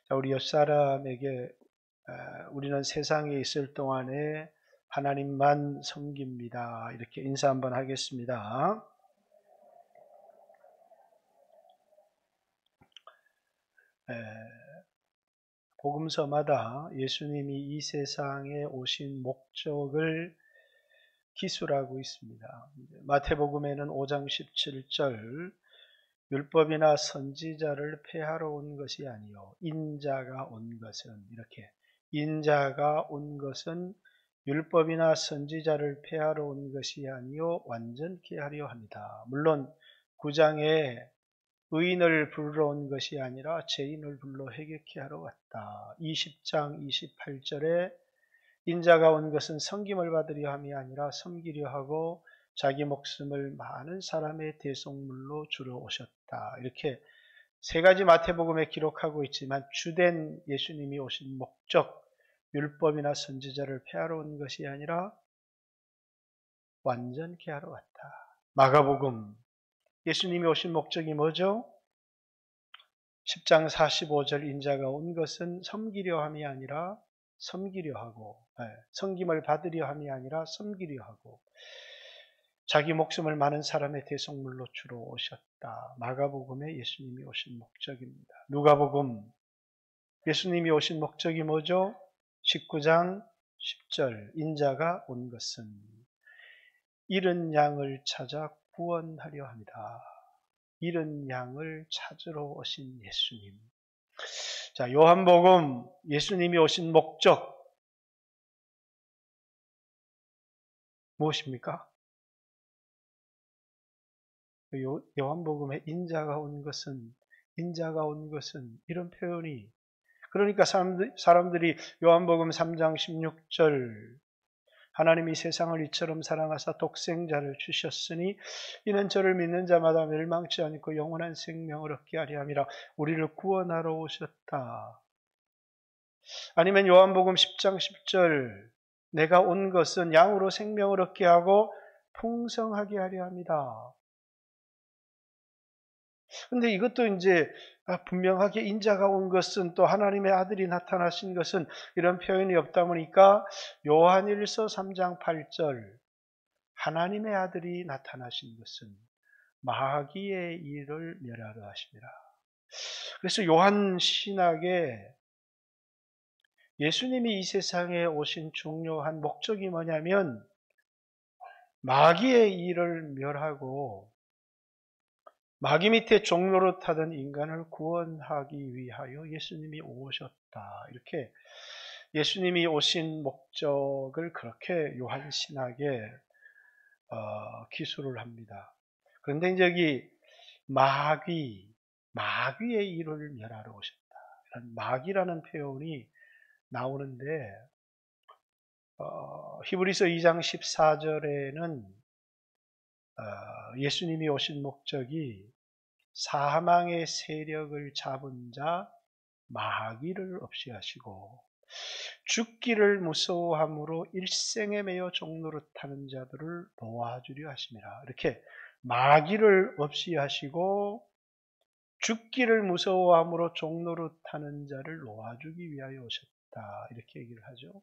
자, 우리 옆사람에게 우리는 세상에 있을 동안에 하나님만 섬깁니다. 이렇게 인사 한번 하겠습니다. 복음서마다 예수님이 이 세상에 오신 목적을 기술하고 있습니다. 마태복음에는 5장 17절 율법이나 선지자를 폐하러 온 것이 아니요 인자가 온 것은, 이렇게 인자가 온 것은 율법이나 선지자를 폐하러 온 것이 아니요 완전케 하려 합니다. 물론 9장에 의인을 부르러 온 것이 아니라 죄인을 불러 회개케 하러 왔다. 20장 28절에 인자가 온 것은 섬김을 받으려 함이 아니라 섬기려 하고 자기 목숨을 많은 사람의 대속물로 주러 오셨다. 이렇게 세 가지 마태복음에 기록하고 있지만 주된 예수님이 오신 목적, 율법이나 선지자를 폐하러 온 것이 아니라 완전케 하러 왔다. 마가복음, 예수님이 오신 목적이 뭐죠? 10장 45절 인자가 온 것은 섬기려 함이 아니라 섬기려 하고, 섬김을 받으려 함이 아니라 섬기려 하고, 자기 목숨을 많은 사람의 대속물로 주러 오셨다. 마가복음에 예수님이 오신 목적입니다. 누가복음, 예수님이 오신 목적이 뭐죠? 19장 10절 인자가 온 것은 잃은 양을 찾아 구원하려 합니다. 잃은 양을 찾으러 오신 예수님. 자, 요한복음 예수님이 오신 목적 무엇입니까? 요한복음에 인자가 온 것은 이런 표현이, 그러니까 사람들이 요한복음 3장 16절 하나님이 세상을 이처럼 사랑하사 독생자를 주셨으니 이는 저를 믿는 자마다 멸망치 않고 영원한 생명을 얻게 하려 함이라, 우리를 구원하러 오셨다. 아니면 요한복음 10장 10절 내가 온 것은 양으로 생명을 얻게 하고 풍성하게 하려 합니다. 근데 이것도 이제 분명하게 인자가 온 것은, 또 하나님의 아들이 나타나신 것은 이런 표현이 없다 보니까 요한일서 3장 8절 하나님의 아들이 나타나신 것은 마귀의 일을 멸하려 하심이라. 그래서 요한 신학에 예수님이 이 세상에 오신 중요한 목적이 뭐냐면 마귀의 일을 멸하고 마귀 밑에 종노릇하던 인간을 구원하기 위하여 예수님이 오셨다. 이렇게 예수님이 오신 목적을 그렇게 요한신학에 기술을 합니다. 그런데 이제 여기 마귀의 일을 멸하러 오셨다. 이런 마귀라는 표현이 나오는데 히브리서 2장 14절에는 예수님이 오신 목적이 사망의 세력을 잡은 자 마귀를 없이 하시고 죽기를 무서워함으로 일생에 매여 종노릇하는 자들을 놓아주려 하심이라. 이렇게 마귀를 없이 하시고 죽기를 무서워함으로 종노릇하는 자를 놓아주기 위하여 오셨다. 이렇게 얘기를 하죠.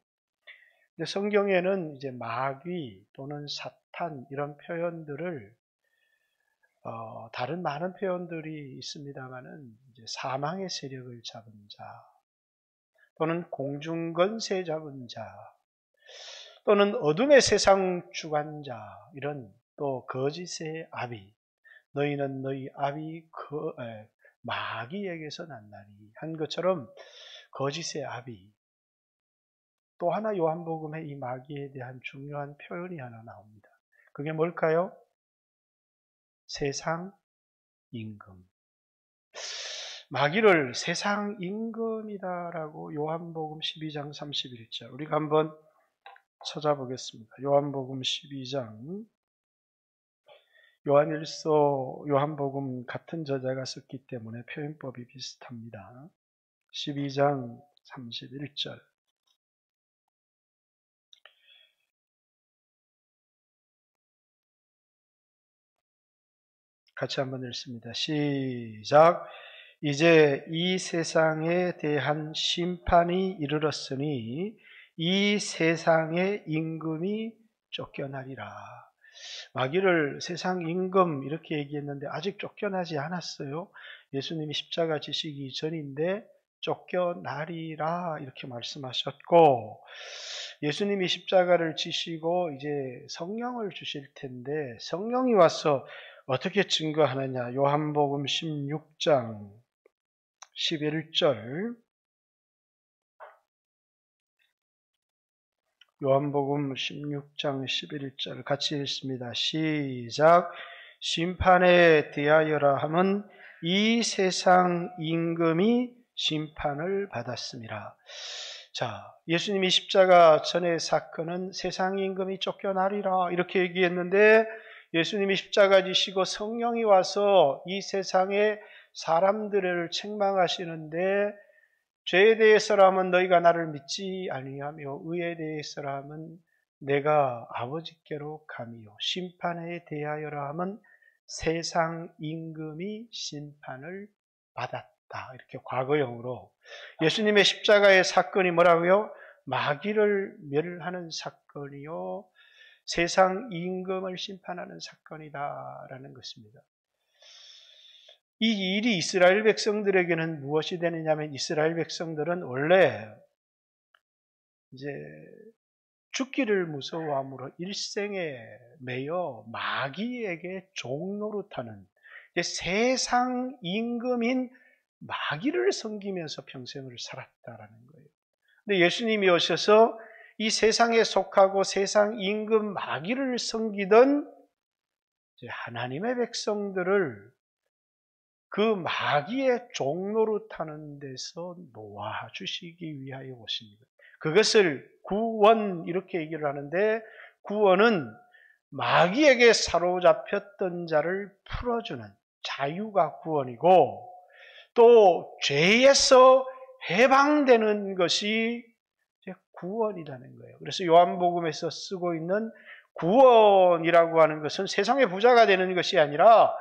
근데 성경에는 이제 마귀 또는 사탄 이런 표현들을 다른 많은 표현들이 있습니다만은 이제 사망의 세력을 잡은 자 또는 공중권세 잡은 자 또는 어둠의 세상 주관자, 이런 또 거짓의 아비, 너희는 너희 아비 마귀에게서 났나니 한 것처럼 거짓의 아비. 또 하나 요한복음에 이 마귀에 대한 중요한 표현이 하나 나옵니다. 그게 뭘까요? 세상 임금. 마귀를 세상 임금이다라고 요한복음 12장 31절 우리가 한번 찾아보겠습니다. 요한복음 12장, 요한일서, 요한복음 같은 저자가 썼기 때문에 표현법이 비슷합니다. 12장 31절 같이 한번 읽습니다. 시작. 이제 이 세상에 대한 심판이 이르렀으니 이 세상의 임금이 쫓겨나리라. 마귀를 세상 임금 이렇게 얘기했는데 아직 쫓겨나지 않았어요. 예수님이 십자가 지시기 전인데 쫓겨나리라 이렇게 말씀하셨고, 예수님이 십자가를 지시고 이제 성령을 주실 텐데 성령이 와서 어떻게 증거하느냐. 요한복음 16장 11절, 요한복음 16장 11절 같이 읽습니다. 시작. 심판에 대하여라 함은 이 세상 임금이 심판을 받았습니다. 자, 예수님이 십자가 전의 사건은 세상 임금이 쫓겨나리라 이렇게 얘기했는데, 예수님이 십자가 지시고 성령이 와서 이 세상의 사람들을 책망하시는데, 죄에 대해서라면 너희가 나를 믿지 아니하며 의에 대해서라면 내가 아버지께로 가미요, 심판에 대하여라 하면 세상 임금이 심판을 받았다. 이렇게 과거형으로 예수님의 십자가의 사건이 뭐라고요? 마귀를 멸하는 사건이요, 세상 임금을 심판하는 사건이다라는 것입니다. 이 일이 이스라엘 백성들에게는 무엇이 되느냐면, 이스라엘 백성들은 원래 이제 죽기를 무서워함으로 일생에 매여 마귀에게 종노릇하는 세상 임금인 마귀를 섬기면서 평생을 살았다라는 거예요. 근데 예수님이 오셔서 이 세상에 속하고 세상 임금 마귀를 섬기던 하나님의 백성들을 그 마귀의 종노릇하는 데서 놓아주시기 위하여 오십니다. 그것을 구원 이렇게 얘기를 하는데, 구원은 마귀에게 사로잡혔던 자를 풀어주는 자유가 구원이고, 또 죄에서 해방되는 것이 구원이라는 거예요. 그래서 요한복음에서 쓰고 있는 구원이라고 하는 것은 세상의 부자가 되는 것이 아니라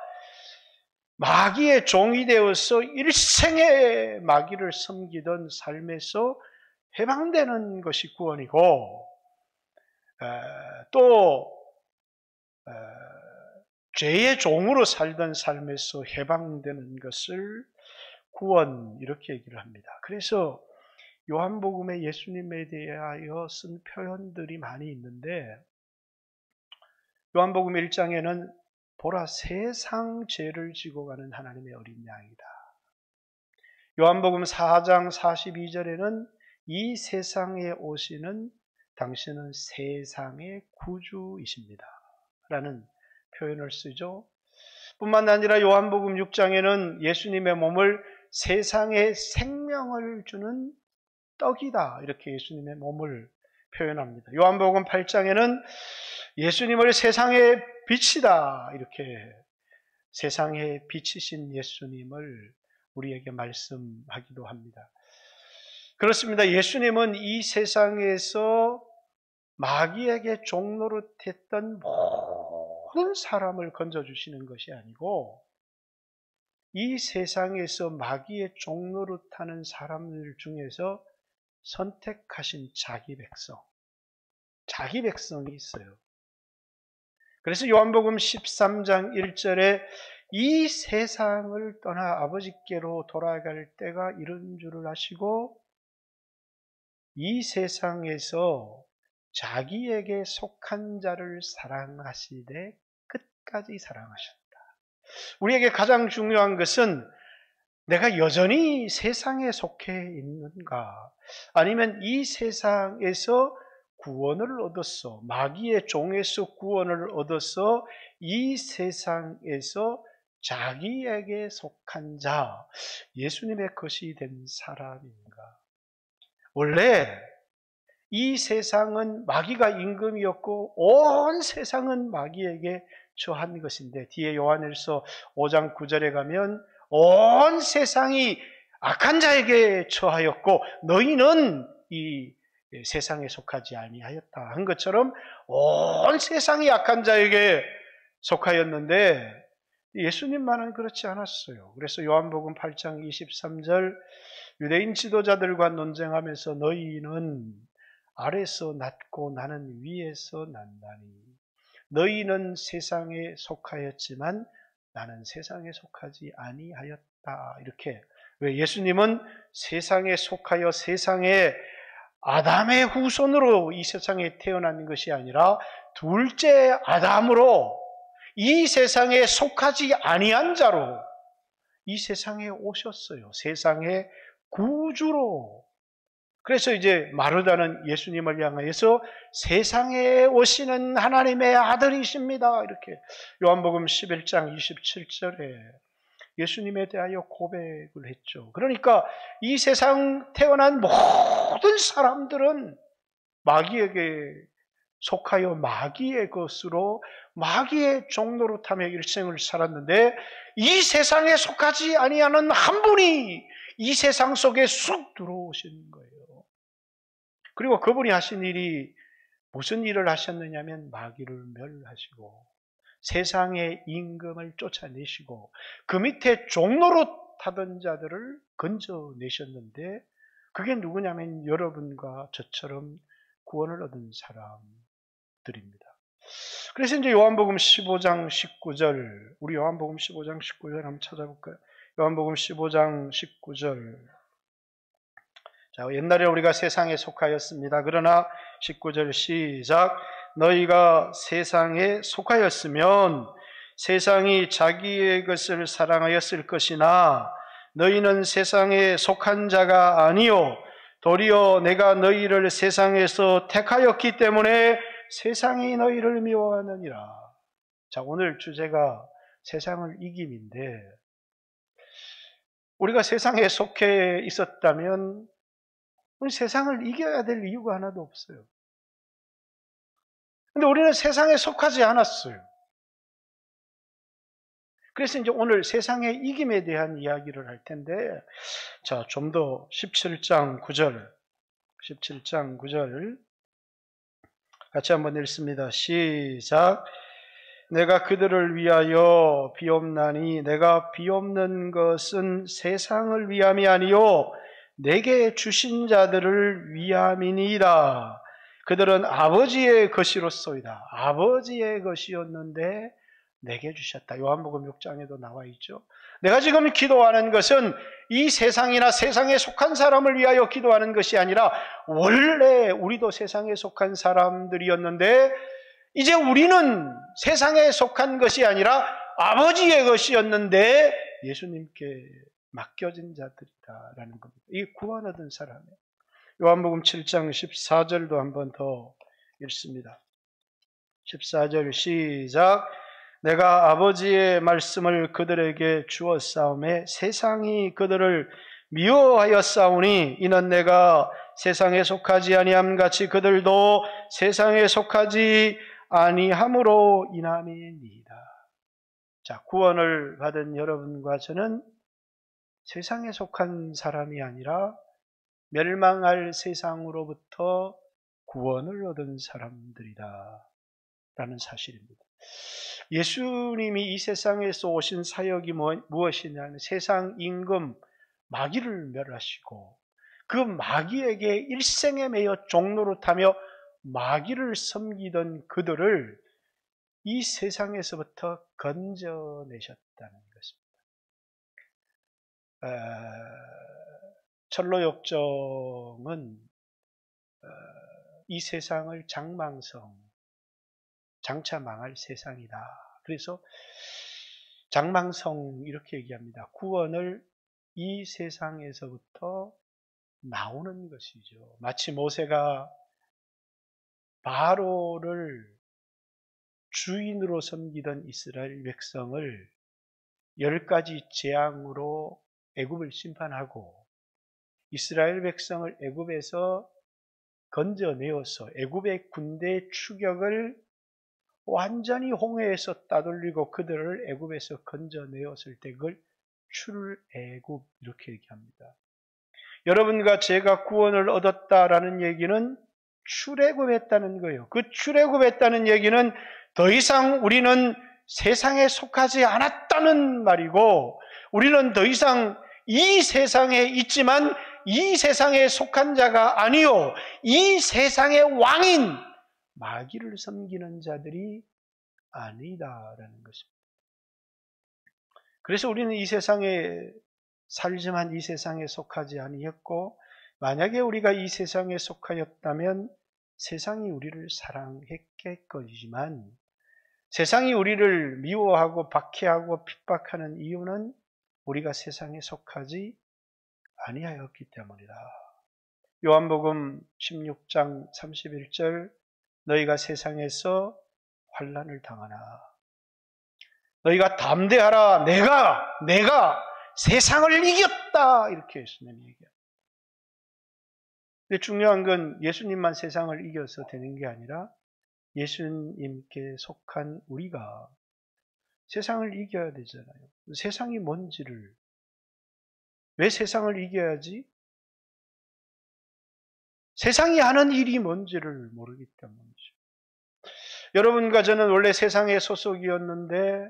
마귀의 종이 되어서 일생에 마귀를 섬기던 삶에서 해방되는 것이 구원이고, 또 죄의 종으로 살던 삶에서 해방되는 것을 구원 이렇게 얘기를 합니다. 그래서 요한복음에 예수님에 대하여 쓴 표현들이 많이 있는데, 요한복음 1장에는 보라 세상 죄를 지고 가는 하나님의 어린 양이다. 요한복음 4장 42절에는 이 세상에 오시는 당신은 세상의 구주이십니다 라는 표현을 쓰죠. 뿐만 아니라 요한복음 6장에는 예수님의 몸을 세상에 생명을 주는 떡이다 이렇게 예수님의 몸을 표현합니다. 요한복음 8장에는 예수님을 세상의 빛이다 이렇게 세상의 빛이신 예수님을 우리에게 말씀하기도 합니다. 그렇습니다. 예수님은 이 세상에서 마귀에게 종노릇했던 모든 사람을 건져주시는 것이 아니고, 이 세상에서 마귀의 종노릇하는 사람들 중에서 선택하신 자기 백성이 있어요. 그래서 요한복음 13장 1절에 이 세상을 떠나 아버지께로 돌아갈 때가 이른 줄을 아시고 이 세상에서 자기에게 속한 자를 사랑하시되 끝까지 사랑하셨다. 우리에게 가장 중요한 것은 내가 여전히 세상에 속해 있는가, 아니면 이 세상에서 구원을 얻었어, 마귀의 종에서 구원을 얻어서 이 세상에서 자기에게 속한 자, 예수님의 것이 된 사람인가. 원래 이 세상은 마귀가 임금이었고 온 세상은 마귀에게 처한 것인데, 뒤에 요한일서 5장 9절에 가면 온 세상이 악한 자에게 처하였고 너희는 이 세상에 속하지 아니하였다 한 것처럼 온 세상이 악한 자에게 속하였는데, 예수님만은 그렇지 않았어요. 그래서 요한복음 8장 23절 유대인 지도자들과 논쟁하면서 너희는 아래서 났고 나는 위에서 난다니 너희는 세상에 속하였지만 나는 세상에 속하지 아니하였다. 이렇게. 왜 예수님은 세상에 속하여 세상에 아담의 후손으로 이 세상에 태어난 것이 아니라 둘째 아담으로 이 세상에 속하지 아니한 자로 이 세상에 오셨어요. 세상의 구주로. 그래서 이제 마르다는 예수님을 향하여서 세상에 오시는 하나님의 아들이십니다. 이렇게 요한복음 11장 27절에 예수님에 대하여 고백을 했죠. 그러니까 이 세상 태어난 모든 사람들은 마귀에게 속하여 마귀의 것으로 마귀의 종로로 타며 일생을 살았는데 이 세상에 속하지 아니하는 한 분이 이 세상 속에 쑥 들어오신 거예요. 그리고 그분이 하신 일이 무슨 일을 하셨느냐면 마귀를 멸하시고 세상의 임금을 쫓아내시고 그 밑에 종로로 타던 자들을 건져내셨는데 그게 누구냐면 여러분과 저처럼 구원을 얻은 사람들입니다. 그래서 이제 요한복음 15장 19절 우리 요한복음 15장 19절 한번 찾아볼까요? 요한복음 15장 19절 자, 옛날에 우리가 세상에 속하였습니다. 그러나 19절 시작 너희가 세상에 속하였으면 세상이 자기의 것을 사랑하였을 것이나 너희는 세상에 속한 자가 아니요 도리어 내가 너희를 세상에서 택하였기 때문에 세상이 너희를 미워하느니라. 자, 오늘 주제가 세상을 이김인데 우리가 세상에 속해 있었다면 우리 세상을 이겨야 될 이유가 하나도 없어요. 근데 우리는 세상에 속하지 않았어요. 그래서 이제 오늘 세상의 이김에 대한 이야기를 할 텐데, 자, 좀 더 17장 9절 같이 한번 읽습니다. 시작. 내가 그들을 위하여 비옵나니 내가 비옵는 것은 세상을 위함이 아니요 내게 주신 자들을 위함이니이다. 그들은 아버지의 것이로소이다. 아버지의 것이었는데 내게 주셨다. 요한복음 6장에도 나와 있죠. 내가 지금 기도하는 것은 이 세상이나 세상에 속한 사람을 위하여 기도하는 것이 아니라 원래 우리도 세상에 속한 사람들이었는데 이제 우리는 세상에 속한 것이 아니라 아버지의 것이었는데 예수님께 맡겨진 자들이다라는 겁니다. 이게 구원 얻은 사람이에요. 요한복음 7장 14절도 한 번 더 읽습니다. 14절 시작. 내가 아버지의 말씀을 그들에게 주었사오매 세상이 그들을 미워하였사오니 이는 내가 세상에 속하지 아니함 같이 그들도 세상에 속하지 아니함으로 인함이니이다. 자, 구원을 받은 여러분과 저는 세상에 속한 사람이 아니라 멸망할 세상으로부터 구원을 얻은 사람들이다 라는 사실입니다. 예수님이 이 세상에서 오신 사역이 무엇이냐면 세상 임금 마귀를 멸하시고 그 마귀에게 일생에 매여 종노릇하며 마귀를 섬기던 그들을 이 세상에서부터 건져내셨다는 것입니다. 철로역정은 이 세상을 장차 망할 세상이다. 그래서 장망성 이렇게 얘기합니다. 구원을 이 세상에서부터 나오는 것이죠. 마치 모세가 바로를 주인으로 섬기던 이스라엘 백성을 10가지 재앙으로 애굽을 심판하고 이스라엘 백성을 애굽에서 건져내어서 애굽의 군대 추격을 완전히 홍해에서 따돌리고 그들을 애굽에서 건져내었을 때 그걸 출애굽 이렇게 얘기합니다. 여러분과 제가 구원을 얻었다라는 얘기는 출애굽했다는 거예요. 그 출애굽했다는 얘기는 더 이상 우리는 세상에 속하지 않았다는 말이고, 우리는 더 이상 이 세상에 있지만 이 세상에 속한 자가 아니요, 이 세상의 왕인 마귀를 섬기는 자들이 아니다라는 것입니다. 그래서 우리는 이 세상에 살지만 이 세상에 속하지 아니했고, 만약에 우리가 이 세상에 속하였다면 세상이 우리를 사랑했겠거니지만, 세상이 우리를 미워하고 박해하고 핍박하는 이유는 우리가 세상에 속하지 아니하였기 때문이다. 요한복음 16장 31절, 너희가 세상에서 환난을 당하나 너희가 담대하라, 내가 세상을 이겼다, 이렇게 예수님이 얘기합니다. 근데 중요한 건 예수님만 세상을 이겨서 되는 게 아니라 예수님께 속한 우리가 세상을 이겨야 되잖아요. 세상이 뭔지를, 왜 세상을 이겨야지? 세상이 하는 일이 뭔지를 모르기 때문이죠. 여러분과 저는 원래 세상의 소속이었는데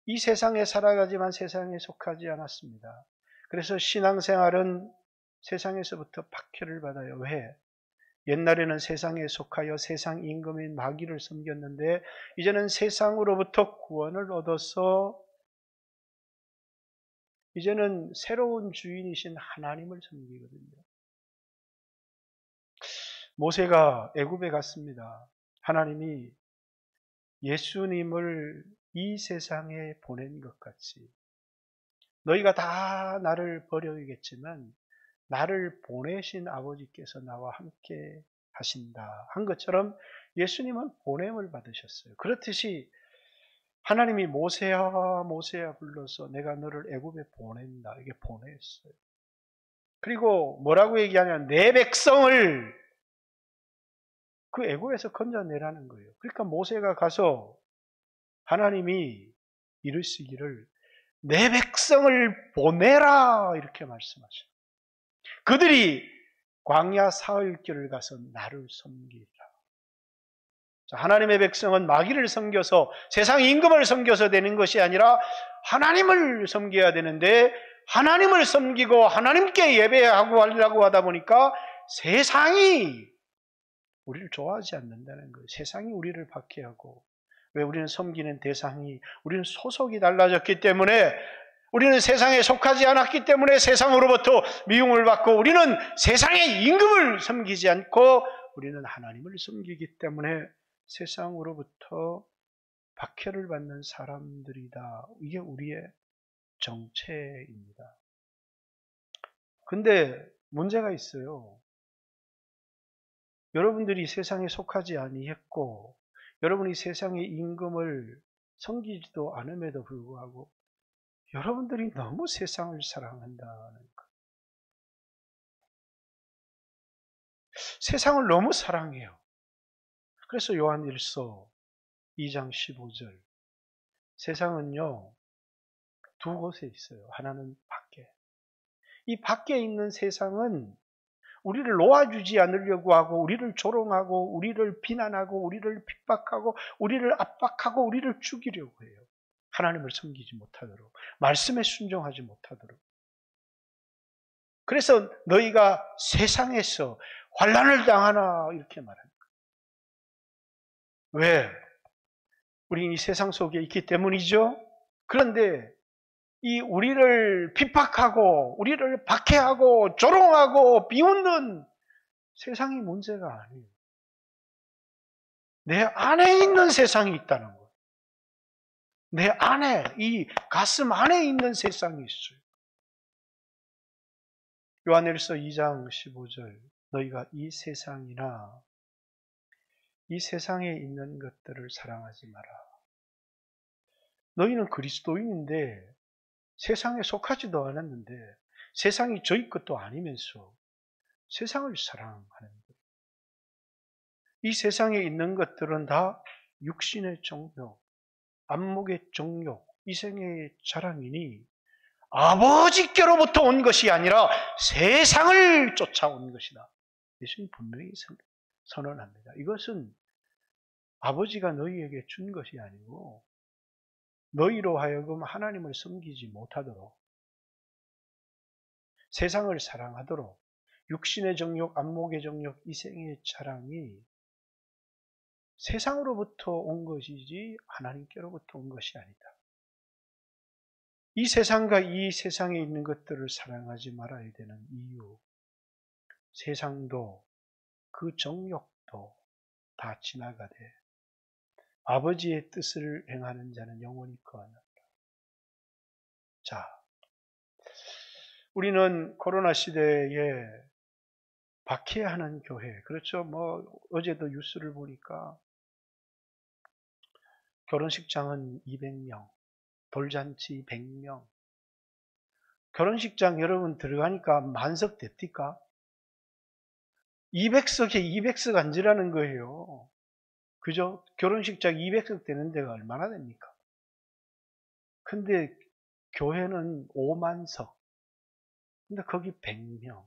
이 세상에 살아가지만 세상에 속하지 않았습니다. 그래서 신앙생활은 세상에서부터 박해를 받아요. 왜? 옛날에는 세상에 속하여 세상 임금인 마귀를 섬겼는데 이제는 세상으로부터 구원을 얻어서 이제는 새로운 주인이신 하나님을 섬기거든요. 모세가 애굽에 갔습니다. 하나님이 예수님을 이 세상에 보낸 것 같이 너희가 다 나를 버려야겠지만 나를 보내신 아버지께서 나와 함께 하신다 한 것처럼 예수님은 보냄을 받으셨어요. 그렇듯이 하나님이 모세야 모세야 불러서 내가 너를 애굽에 보낸다, 이게 보냈어요. 그리고 뭐라고 얘기하냐면 내 백성을 그 애굽에서 건져내라는 거예요. 그러니까 모세가 가서 하나님이 이르시기를 내 백성을 보내라 이렇게 말씀하셔요. 그들이 광야 사흘길을 가서 나를 섬기라. 하나님의 백성은 마귀를 섬겨서 세상 임금을 섬겨서 되는 것이 아니라 하나님을 섬겨야 되는데, 하나님을 섬기고 하나님께 예배하고 하려고 하다 보니까 세상이 우리를 좋아하지 않는다는 거예요. 세상이 우리를 박해하고, 왜? 우리는 섬기는 대상이, 우리는 소속이 달라졌기 때문에, 우리는 세상에 속하지 않았기 때문에 세상으로부터 미움을 받고, 우리는 세상의 임금을 섬기지 않고 우리는 하나님을 섬기기 때문에 세상으로부터 박해를 받는 사람들이다. 이게 우리의 정체입니다. 근데 문제가 있어요. 여러분들이 세상에 속하지 아니했고 여러분이 세상의 임금을 섬기지도 않음에도 불구하고 여러분들이 너무 세상을 사랑한다는 것. 세상을 너무 사랑해요. 그래서 요한일서 2장 15절, 세상은요 두 곳에 있어요. 하나는 밖에. 이 밖에 있는 세상은 우리를 놓아주지 않으려고 하고, 우리를 조롱하고, 우리를 비난하고, 우리를 핍박하고, 우리를 압박하고, 우리를 죽이려고 해요. 하나님을 섬기지 못하도록, 말씀에 순종하지 못하도록. 그래서 너희가 세상에서 환난을 당하나 이렇게 말합니다. 왜? 우리는 이 세상 속에 있기 때문이죠. 그런데 이 우리를 핍박하고 우리를 박해하고 조롱하고 비웃는 세상이 문제가 아니에요. 내 안에 있는 세상이 있다는 거예요. 내 안에, 이 가슴 안에 있는 세상이 있어요. 요한일서 2장 15절, 너희가 이 세상이나 이 세상에 있는 것들을 사랑하지 마라. 너희는 그리스도인인데 세상에 속하지도 않았는데 세상이 저희 것도 아니면서 세상을 사랑하는 거예요. 이 세상에 있는 것들은 다 육신의 정욕, 안목의 정욕, 이생의 자랑이니 아버지께로부터 온 것이 아니라 세상을 쫓아온 것이다. 예수님 분명히 선언합니다. 이것은 아버지가 너희에게 준 것이 아니고 너희로 하여금 하나님을 섬기지 못하도록, 세상을 사랑하도록, 육신의 정욕, 안목의 정욕, 이생의 자랑이 세상으로부터 온 것이지 하나님께로부터 온 것이 아니다. 이 세상과 이 세상에 있는 것들을 사랑하지 말아야 되는 이유, 세상도 그 정욕도 다 지나가되 아버지의 뜻을 행하는 자는 영원히 거하는다. 자, 우리는 코로나 시대에 박해하는 교회, 그렇죠? 어제도 뉴스를 보니까 결혼식장은 200명, 돌잔치 100명. 결혼식장 여러분 들어가니까 만석 됩니까? 200석에 200석 앉으라는 거예요. 그죠? 결혼식장 200석 되는 데가 얼마나 됩니까? 근데 교회는 5만석. 근데 거기 100명.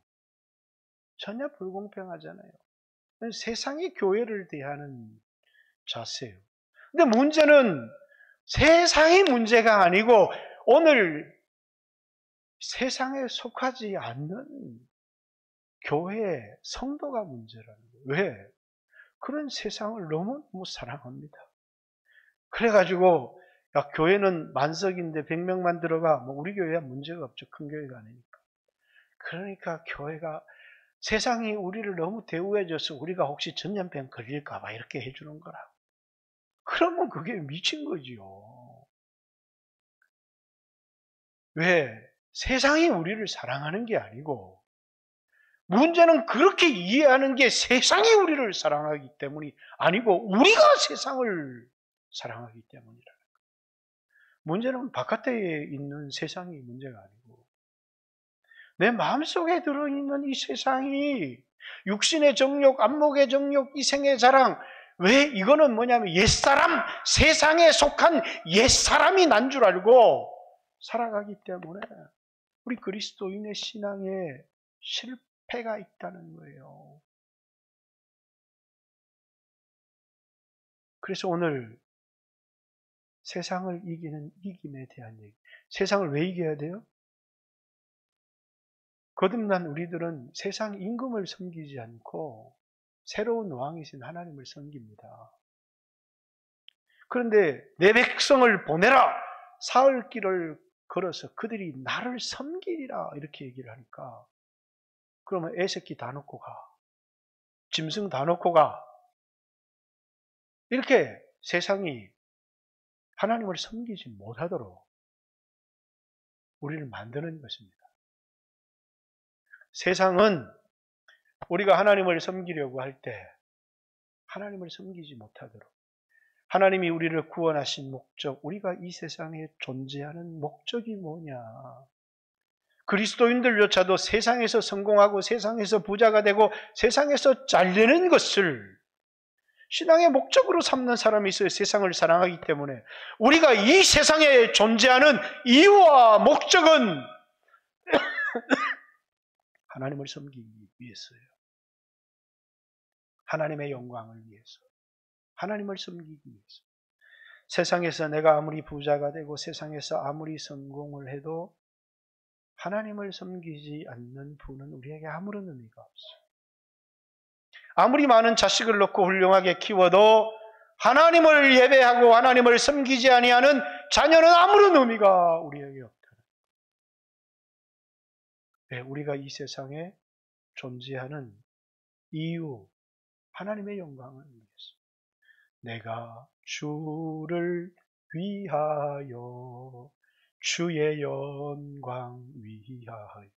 전혀 불공평하잖아요. 세상이 교회를 대하는 자세예요. 근데 문제는 세상이 문제가 아니고 오늘 세상에 속하지 않는 교회 성도가 문제라는 거예요. 왜? 그런 세상을 너무너무 사랑합니다. 그래가지고 야, 교회는 만석인데 100명만 들어가. 우리 교회야 문제가 없죠. 큰 교회가 아니니까. 그러니까 교회가 세상이 우리를 너무 대우해줘서 우리가 혹시 전염병 걸릴까 봐 이렇게 해주는 거라. 그러면 그게 미친 거지요. 왜? 세상이 우리를 사랑하는 게 아니고 문제는 그렇게 이해하는 게 세상이 우리를 사랑하기 때문이 아니고 우리가 세상을 사랑하기 때문이라는 거예요. 문제는 바깥에 있는 세상이 문제가 아니고 내 마음속에 들어있는 이 세상이 육신의 정욕, 안목의 정욕, 이생의 자랑, 왜 이거는 뭐냐면 옛사람, 세상에 속한 옛사람이 난 줄 알고 살아가기 때문에 우리 그리스도인의 신앙에 실패가 있다는 거예요. 그래서 오늘 세상을 이기는 이김에 대한 얘기. 세상을 왜 이겨야 돼요? 거듭난 우리들은 세상 임금을 섬기지 않고 새로운 왕이신 하나님을 섬깁니다. 그런데 내 백성을 보내라! 사흘 길을 걸어서 그들이 나를 섬기리라 이렇게 얘기를 하니까 그러면 애새끼 다 놓고 가. 짐승 다 놓고 가. 이렇게 세상이 하나님을 섬기지 못하도록 우리를 만드는 것입니다. 세상은 우리가 하나님을 섬기려고 할 때 하나님을 섬기지 못하도록 하나님이 우리를 구원하신 목적, 우리가 이 세상에 존재하는 목적이 뭐냐. 그리스도인들조차도 세상에서 성공하고 세상에서 부자가 되고 세상에서 잘되는 것을 신앙의 목적으로 삼는 사람이 있어요. 세상을 사랑하기 때문에. 우리가 이 세상에 존재하는 이유와 목적은 하나님을 섬기기 위해서예요. 하나님의 영광을 위해서. 하나님을 섬기기 위해서. 세상에서 내가 아무리 부자가 되고 세상에서 아무리 성공을 해도 하나님을 섬기지 않는 분은 우리에게 아무런 의미가 없어요. 아무리 많은 자식을 놓고 훌륭하게 키워도 하나님을 예배하고 하나님을 섬기지 아니하는 자녀는 아무런 의미가 우리에게 없다. 네, 우리가 이 세상에 존재하는 이유, 하나님의 영광을 위해서. 내가 주를 위하여 주의 영광 위하여.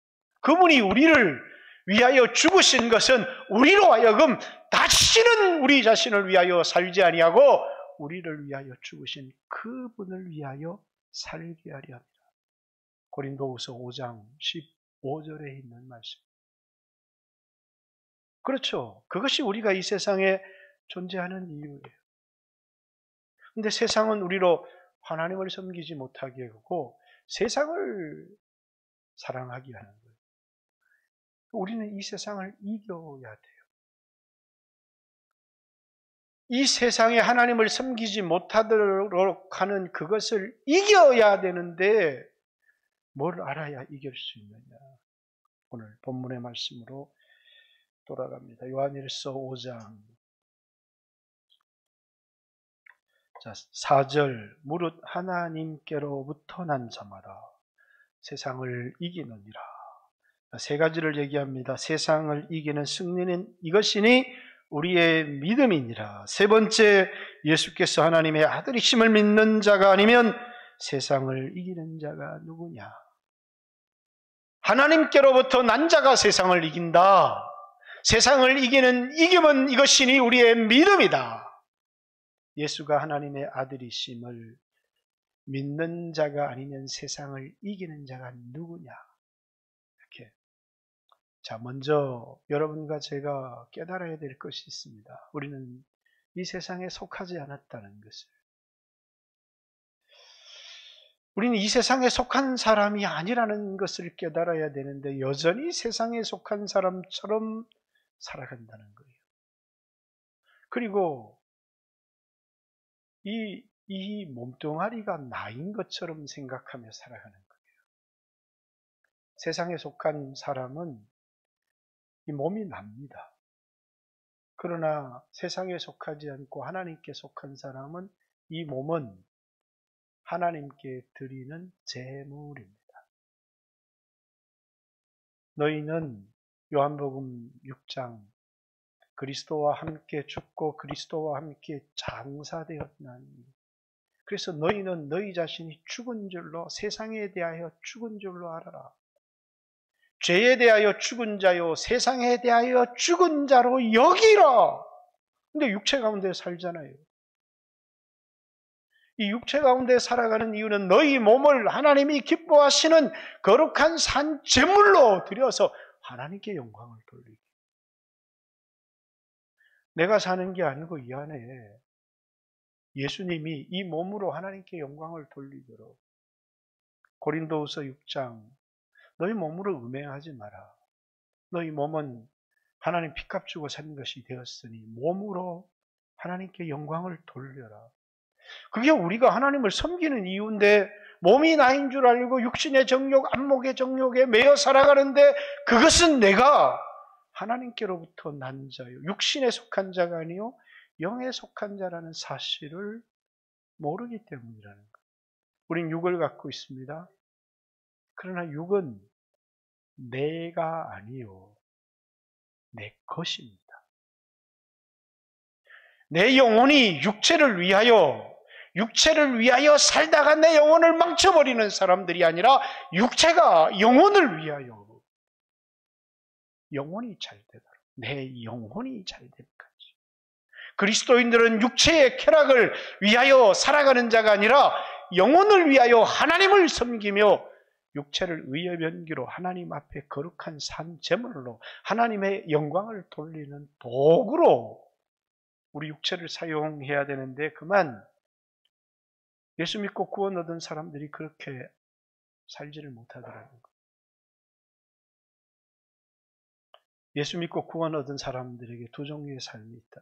그분이 우리를 위하여 죽으신 것은 우리로 하여금 다시는 우리 자신을 위하여 살지 아니하고 우리를 위하여 죽으신 그분을 위하여 살게 하려 합니다. 고린도후서 5장 15절에 있는 말씀. 그렇죠. 그것이 우리가 이 세상에 존재하는 이유예요. 근데 세상은 우리로 하나님을 섬기지 못하게 하고 세상을 사랑하게 하는 거예요. 우리는 이 세상을 이겨야 돼요. 이 세상에 하나님을 섬기지 못하도록 하는 그것을 이겨야 되는데 뭘 알아야 이길 수 있느냐. 오늘 본문의 말씀으로 돌아갑니다. 요한일서 5장 4절 무릇 하나님께로부터 난 자마다 세상을 이기느니라. 세 가지를 얘기합니다. 세상을 이기는 승리는 이것이니 우리의 믿음이니라. 세 번째, 예수께서 하나님의 아들이심을 믿는 자가 아니면 세상을 이기는 자가 누구냐. 하나님께로부터 난 자가 세상을 이긴다. 세상을 이기는 이김은 이것이니 우리의 믿음이다. 예수가 하나님의 아들이심을 믿는 자가 아니면 세상을 이기는 자가 누구냐. 이렇게. 자, 먼저 여러분과 제가 깨달아야 될 것이 있습니다. 우리는 이 세상에 속하지 않았다는 것을. 우리는 이 세상에 속한 사람이 아니라는 것을 깨달아야 되는데 여전히 세상에 속한 사람처럼 살아간다는 거예요. 그리고 이 몸뚱아리가 나인 것처럼 생각하며 살아가는 거예요. 세상에 속한 사람은 이 몸이 납니다. 그러나 세상에 속하지 않고 하나님께 속한 사람은 이 몸은 하나님께 드리는 제물입니다. 너희는 요한복음 6장 그리스도와 함께 죽고 그리스도와 함께 장사되었나니 그래서 너희는 너희 자신이 죽은 줄로 세상에 대하여 죽은 줄로 알아라. 죄에 대하여 죽은 자요 세상에 대하여 죽은 자로 여기라. 근데 육체 가운데 살잖아요. 이 육체 가운데 살아가는 이유는 너희 몸을 하나님이 기뻐하시는 거룩한 산 제물로 드려서 하나님께 영광을 돌리기. 내가 사는 게 아니고 이 안에 예수님이 이 몸으로 하나님께 영광을 돌리도록. 고린도후서 6장 너희 몸으로 음행하지 마라. 너희 몸은 하나님 피값 주고 산 것이 되었으니 몸으로 하나님께 영광을 돌려라. 그게 우리가 하나님을 섬기는 이유인데 몸이 나인 줄 알고 육신의 정욕, 안목의 정욕에 매여 살아가는데 그것은 내가 하나님께로부터 난 자요. 육신에 속한 자가 아니요 영에 속한 자라는 사실을 모르기 때문이라는 거예요. 우린 육을 갖고 있습니다. 그러나 육은 내가 아니요 내 것입니다. 내 영혼이 육체를 위하여 살다가 내 영혼을 망쳐버리는 사람들이 아니라 육체가 영혼을 위하여 영혼이 잘 되도록 내 영혼이 잘 되기까지. 그리스도인들은 육체의 쾌락을 위하여 살아가는 자가 아니라 영혼을 위하여 하나님을 섬기며 육체를 의의 변기로 하나님 앞에 거룩한 산 제물로 하나님의 영광을 돌리는 도구로 우리 육체를 사용해야 되는데 그만 예수 믿고 구원 얻은 사람들이 그렇게 살지를 못하더라는 거예요. 예수 믿고 구원 얻은 사람들에게 두 종류의 삶이 있다.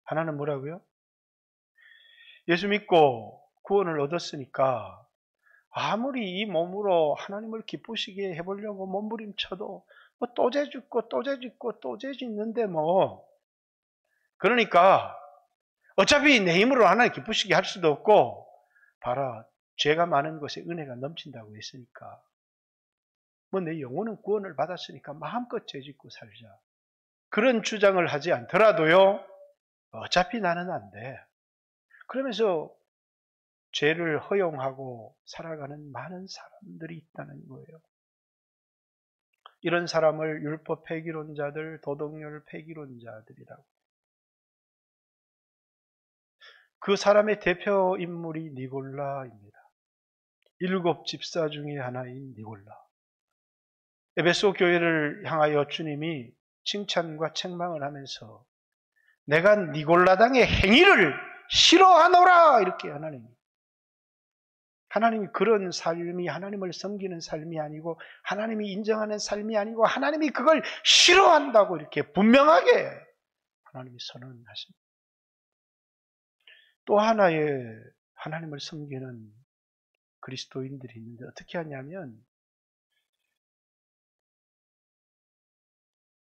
하나는 뭐라고요? 예수 믿고 구원을 얻었으니까 아무리 이 몸으로 하나님을 기쁘시게 해보려고 몸부림쳐도 또 죄 짓고 또 죄 짓고 또 죄 짓는데 그러니까 어차피 내 힘으로 하나님 기쁘시게 할 수도 없고 봐라 죄가 많은 것에 은혜가 넘친다고 했으니까 내 영혼은 구원을 받았으니까 마음껏 죄 짓고 살자. 그런 주장을 하지 않더라도요. 어차피 나는 안 돼. 그러면서 죄를 허용하고 살아가는 많은 사람들이 있다는 거예요. 이런 사람을 율법 폐기론자들, 도덕률 폐기론자들이라고. 그 사람의 대표 인물이 니골라입니다. 7 집사 중에 하나인 니골라. 에베소 교회를 향하여 주님이 칭찬과 책망을 하면서 내가 니골라당의 행위를 싫어하노라 이렇게 하나님이 그런 삶이 하나님을 섬기는 삶이 아니고 하나님이 인정하는 삶이 아니고 하나님이 그걸 싫어한다고 이렇게 분명하게 하나님이 선언하십니다. 또 하나의 하나님을 섬기는 그리스도인들이 있는데 어떻게 하냐면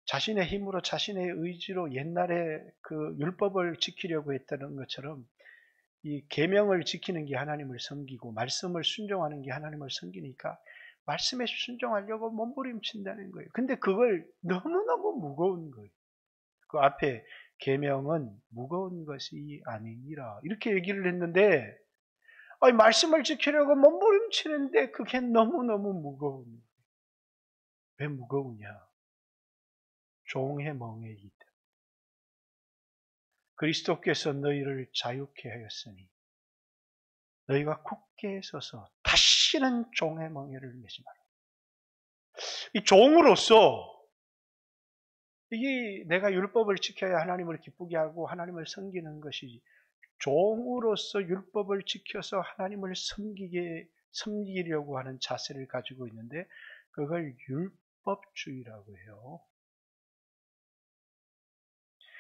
자신의 힘으로 자신의 의지로 옛날에 그 율법을 지키려고 했다는 것처럼 이 계명을 지키는 게 하나님을 섬기고 말씀을 순종하는 게 하나님을 섬기니까 말씀에 순종하려고 몸부림친다는 거예요. 근데 그걸 너무너무 무거운 거예요. 그 앞에 계명은 무거운 것이 아니니라 이렇게 얘기를 했는데 아니, 말씀을 지키려고 몸부림치는데 그게 너무너무 무거운 거예요. 왜 무거우냐? 종의 멍에이기 때문에. 그리스도께서 너희를 자유케 하였으니 너희가 굳게 서서 다시는 종의 멍에를 매지 마라. 이 종으로서 이게 내가 율법을 지켜야 하나님을 기쁘게 하고 하나님을 섬기는 것이지 종으로서 율법을 지켜서 하나님을 섬기려고 하는 자세를 가지고 있는데 그걸 율법주의라고 해요.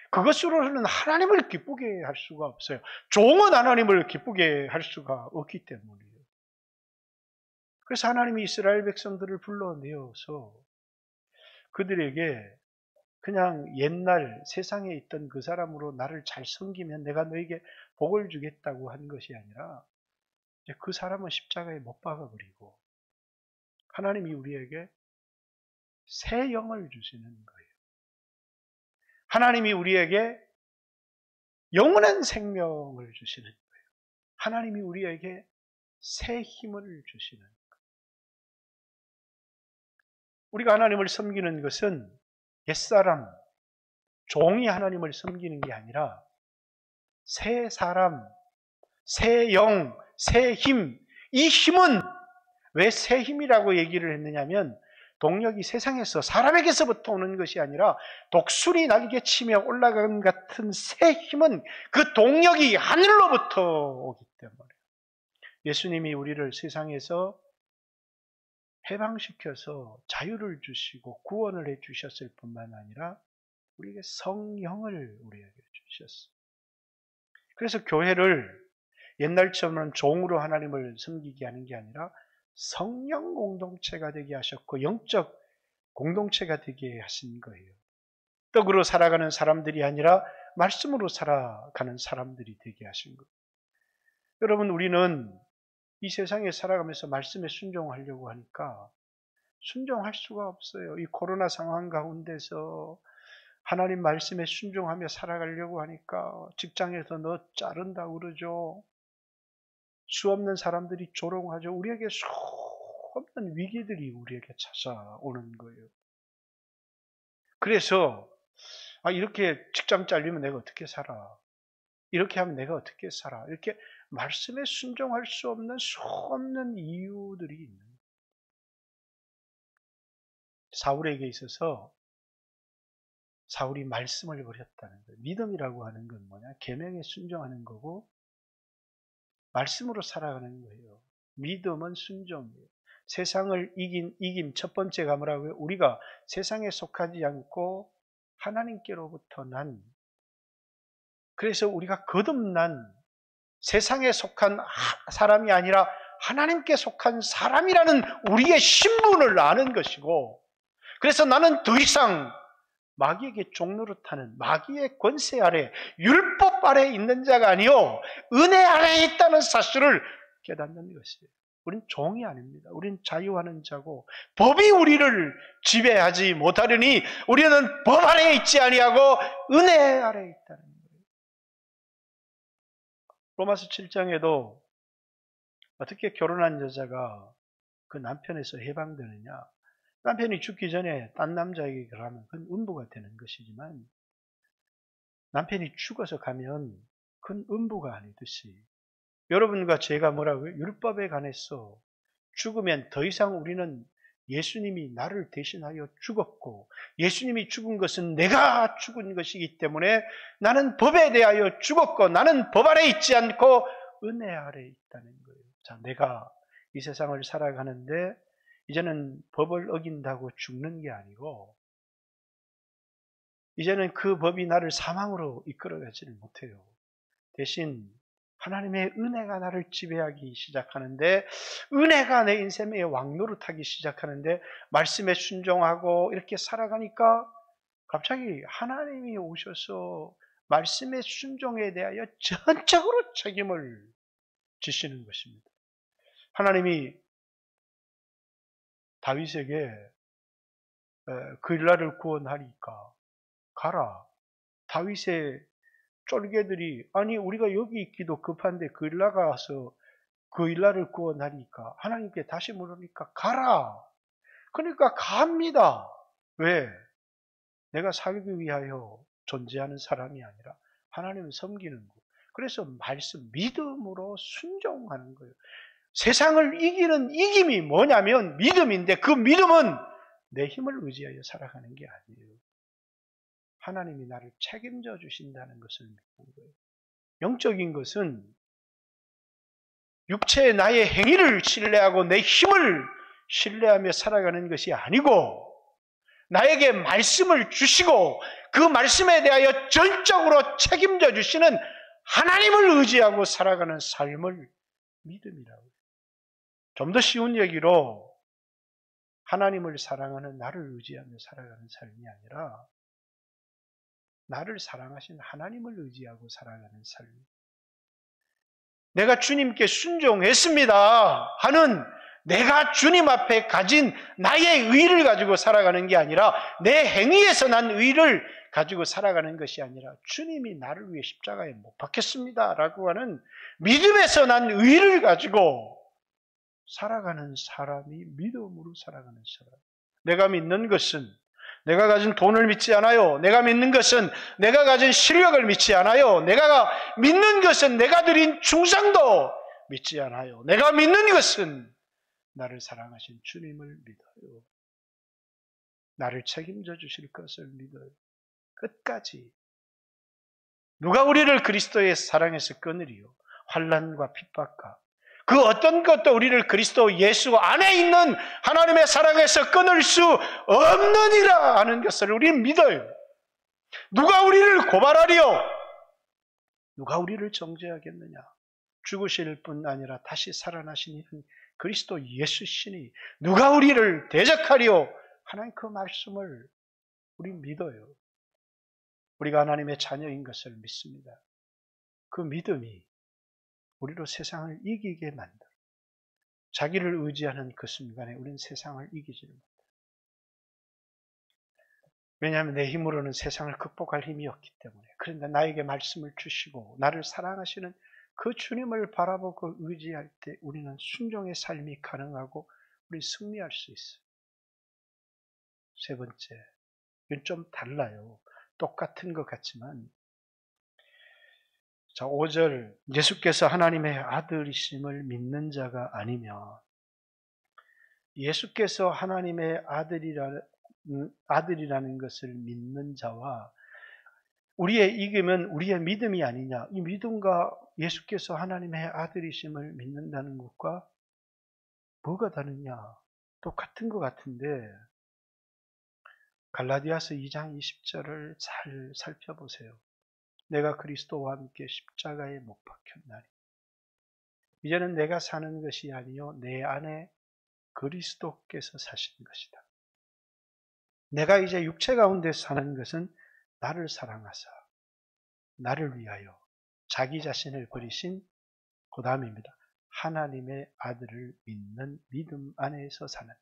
그것으로는 하나님을 기쁘게 할 수가 없어요. 종은 하나님을 기쁘게 할 수가 없기 때문이에요. 그래서 하나님이 이스라엘 백성들을 불러내어서 그들에게 그냥 옛날 세상에 있던 그 사람으로 나를 잘 섬기면 내가 너에게 복을 주겠다고 한 것이 아니라 이제 그 사람은 십자가에 못 박아버리고 하나님이 우리에게 새 영을 주시는 거예요. 하나님이 우리에게 영원한 생명을 주시는 거예요. 하나님이 우리에게 새 힘을 주시는 거예요. 우리가 하나님을 섬기는 것은 옛사람, 종이 하나님을 섬기는 게 아니라 새 사람, 새 영, 새 힘. 이 힘은 왜 새 힘이라고 얘기를 했느냐면 동력이 세상에서 사람에게서부터 오는 것이 아니라 독수리 날개치며 올라간 같은 새 힘은 그 동력이 하늘로부터 오기 때문에 예수님이 우리를 세상에서 해방시켜서 자유를 주시고 구원을 해 주셨을 뿐만 아니라 우리에게 성령을 우리에게 주셨어요. 그래서 교회를 옛날처럼 종으로 하나님을 섬기게 하는 게 아니라 성령 공동체가 되게 하셨고 영적 공동체가 되게 하신 거예요. 떡으로 살아가는 사람들이 아니라 말씀으로 살아가는 사람들이 되게 하신 거예요. 여러분, 우리는 이 세상에 살아가면서 말씀에 순종하려고 하니까 순종할 수가 없어요. 이 코로나 상황 가운데서 하나님 말씀에 순종하며 살아가려고 하니까 직장에서 너 자른다고 그러죠. 수없는 사람들이 조롱하죠. 우리에게 수없는 위기들이 우리에게 찾아오는 거예요. 그래서 이렇게 직장 잘리면 내가 어떻게 살아? 이렇게 하면 내가 어떻게 살아? 이렇게 말씀에 순종할 수 없는 수없는 이유들이 있는 거예요. 사울에게 있어서 사울이 말씀을 버렸다는 거예요. 믿음이라고 하는 건 뭐냐? 계명에 순종하는 거고 말씀으로 살아가는 거예요. 믿음은 순종이에요. 세상을 이긴 첫 번째가 뭐라고요? 우리가 세상에 속하지 않고 하나님께로부터 난, 그래서 우리가 거듭난 세상에 속한 사람이 아니라 하나님께 속한 사람이라는 우리의 신분을 아는 것이고, 그래서 나는 더 이상 마귀에게 종노릇하는 마귀의 권세 아래, 율법 아래 있는 자가 아니요 은혜 아래에 있다는 사실을 깨닫는 것이에요. 우린 종이 아닙니다. 우린 자유하는 자고 법이 우리를 지배하지 못하려니 우리는 법 아래에 있지 아니하고 은혜 아래에 있다는 거예요. 로마서 7장에도 어떻게 결혼한 여자가 그 남편에서 해방되느냐, 남편이 죽기 전에 딴 남자에게 그러면 그건 음부가 되는 것이지만 남편이 죽어서 가면 그건 음부가 아니듯이 여러분과 제가 뭐라고요? 율법에 관해서 죽으면 더 이상 우리는 예수님이 나를 대신하여 죽었고 예수님이 죽은 것은 내가 죽은 것이기 때문에 나는 법에 대하여 죽었고 나는 법 아래 있지 않고 은혜 아래 있다는 거예요. 자, 내가 이 세상을 살아가는데 이제는 법을 어긴다고 죽는 게 아니고 이제는 그 법이 나를 사망으로 이끌어가지를 못해요. 대신 하나님의 은혜가 나를 지배하기 시작하는데, 은혜가 내 인생의 왕노릇하기 시작하는데, 말씀에 순종하고 이렇게 살아가니까 갑자기 하나님이 오셔서 말씀의 순종에 대하여 전적으로 책임을 지시는 것입니다. 하나님이 다윗에게 그일라를 구원하니까 가라. 다윗의 쫄개들이 아니 우리가 여기 있기도 급한데 그일라가 와서 그일라를 구원하니까 하나님께 다시 물으니까 가라. 그러니까 갑니다. 왜? 내가 살기 위하여 존재하는 사람이 아니라 하나님을 섬기는 거. 그래서 말씀 믿음으로 순종하는 거예요. 세상을 이기는 이김이 뭐냐면 믿음인데, 그 믿음은 내 힘을 의지하여 살아가는 게 아니에요. 하나님이 나를 책임져 주신다는 것을 믿는 거예요. 영적인 것은 육체의 나의 행위를 신뢰하고 내 힘을 신뢰하며 살아가는 것이 아니고, 나에게 말씀을 주시고 그 말씀에 대하여 전적으로 책임져 주시는 하나님을 의지하고 살아가는 삶을 믿음이라고 해요. 좀 더 쉬운 얘기로 하나님을 사랑하는 나를 의지하며 살아가는 삶이 아니라 나를 사랑하신 하나님을 의지하고 살아가는 삶. 내가 주님께 순종했습니다 하는 내가 주님 앞에 가진 나의 의를 가지고 살아가는 게 아니라, 내 행위에서 난 의를 가지고 살아가는 것이 아니라 주님이 나를 위해 십자가에 못 박혔습니다 라고 하는 믿음에서 난 의를 가지고 살아가는 사람이 믿음으로 살아가는 사람. 내가 믿는 것은 내가 가진 돈을 믿지 않아요. 내가 믿는 것은 내가 가진 실력을 믿지 않아요. 내가 믿는 것은 내가 드린 충성도 믿지 않아요. 내가 믿는 것은 나를 사랑하신 주님을 믿어요. 나를 책임져 주실 것을 믿어요. 끝까지. 누가 우리를 그리스도의 사랑에서 끊으리요? 환난과 핍박과 그 어떤 것도 우리를 그리스도 예수 안에 있는 하나님의 사랑에서 끊을 수 없느니라 하는 것을 우리는 믿어요. 누가 우리를 고발하리요? 누가 우리를 정죄하겠느냐? 죽으실 뿐 아니라 다시 살아나신 그리스도 예수시니 누가 우리를 대적하리요? 하나님 그 말씀을 우리 믿어요. 우리가 하나님의 자녀인 것을 믿습니다. 그 믿음이 우리로 세상을 이기게 만들어. 자기를 의지하는 그 순간에 우리는 세상을 이기지를 못해요. 왜냐하면 내 힘으로는 세상을 극복할 힘이 없기 때문에. 그런데 나에게 말씀을 주시고 나를 사랑하시는 그 주님을 바라보고 의지할 때 우리는 순종의 삶이 가능하고 우리 승리할 수 있어요. 세 번째, 이건 좀 달라요. 똑같은 것 같지만, 자, 5절, 예수께서 하나님의 아들이심을 믿는 자가 아니면, 예수께서 하나님의 아들이라는 것을 믿는 자와 우리의 이김은 우리의 믿음이 아니냐. 이 믿음과 예수께서 하나님의 아들이심을 믿는다는 것과 뭐가 다르냐. 똑같은 것 같은데, 갈라디아서 2장 20절을 잘 살펴보세요. 내가 그리스도와 함께 십자가에 못 박혔나니 이제는 내가 사는 것이 아니요 내 안에 그리스도께서 사시는 것이다. 내가 이제 육체 가운데 사는 것은 나를 사랑하사 나를 위하여 자기 자신을 버리신 그 다음입니다. 하나님의 아들을 믿는 믿음 안에서 사는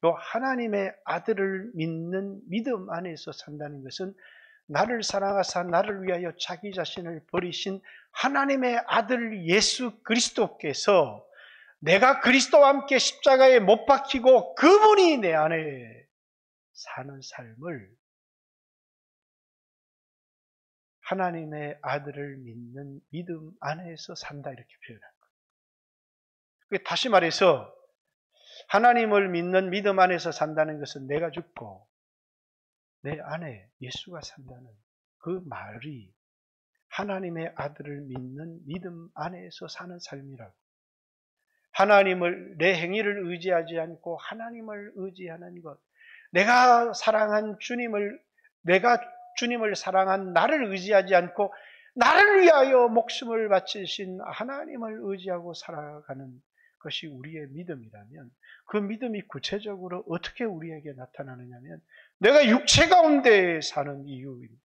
요 하나님의 아들을 믿는 믿음 안에서 산다는 것은 나를 사랑하사 나를 위하여 자기 자신을 버리신 하나님의 아들 예수 그리스도께서 내가 그리스도와 함께 십자가에 못 박히고 그분이 내 안에 사는 삶을 하나님의 아들을 믿는 믿음 안에서 산다 이렇게 표현한 거예요. 다시 말해서 하나님을 믿는 믿음 안에서 산다는 것은 내가 죽고 내 안에 예수가 산다는 그 말이 하나님의 아들을 믿는 믿음 안에서 사는 삶이라고. 하나님을 내 행위를 의지하지 않고 하나님을 의지하는 것. 내가 사랑한 주님을 내가 주님을 사랑한 나를 의지하지 않고 나를 위하여 목숨을 바치신 하나님을 의지하고 살아가는 것이 우리의 믿음이라면 그 믿음이 구체적으로 어떻게 우리에게 나타나느냐면 내가 육체 가운데 사는 이유입니다.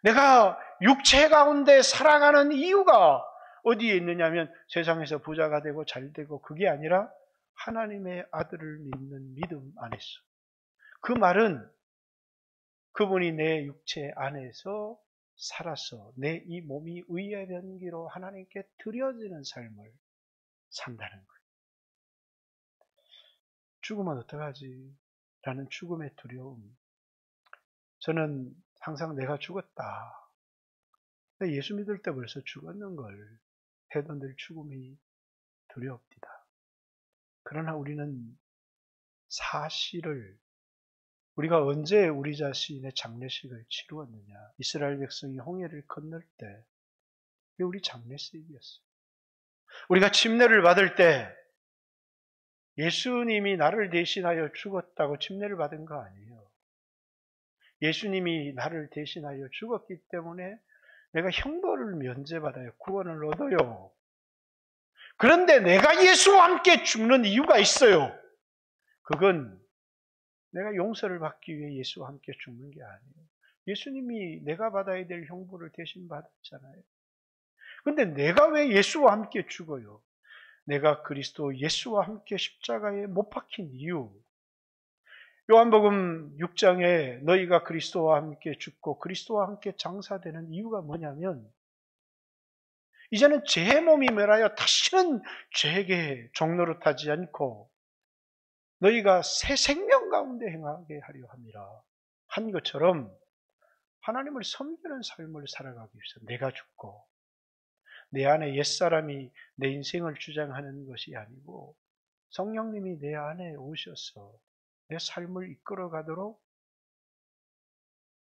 내가 육체 가운데 살아가는 이유가 어디에 있느냐면 세상에서 부자가 되고 잘 되고 그게 아니라 하나님의 아들을 믿는 믿음 안에서. 그 말은 그분이 내 육체 안에서 살아서 내 이 몸이 의의 변기로 하나님께 드려지는 삶을 산다는 거예요. 죽으면 어떡하지? 라는 죽음의 두려움. 저는 항상 내가 죽었다. 예수 믿을 때 벌써 죽었는 걸 해도 늘 죽음이 두렵디다. 그러나 우리는 사실을 우리가 언제 우리 자신의 장례식을 치루었느냐. 이스라엘 백성이 홍해를 건널 때 그게 우리 장례식이었어요. 우리가 침례를 받을 때 예수님이 나를 대신하여 죽었다고 침례를 받은 거 아니에요. 예수님이 나를 대신하여 죽었기 때문에 내가 형벌을 면제받아요. 구원을 얻어요. 그런데 내가 예수와 함께 죽는 이유가 있어요. 그건 내가 용서를 받기 위해 예수와 함께 죽는 게 아니에요. 예수님이 내가 받아야 될 형벌을 대신 받았잖아요. 그런데 내가 왜 예수와 함께 죽어요? 내가 그리스도 예수와 함께 십자가에 못 박힌 이유. 요한복음 6장에 너희가 그리스도와 함께 죽고 그리스도와 함께 장사되는 이유가 뭐냐면 이제는 죄의 몸이 멸하여 다시는 죄에게 종노릇하지 않고 너희가 새 생명 가운데 행하게 하려 함이라 한 것처럼 하나님을 섬기는 삶을 살아가기 위해서 내가 죽고 내 안에 옛사람이 내 인생을 주장하는 것이 아니고 성령님이 내 안에 오셔서 내 삶을 이끌어가도록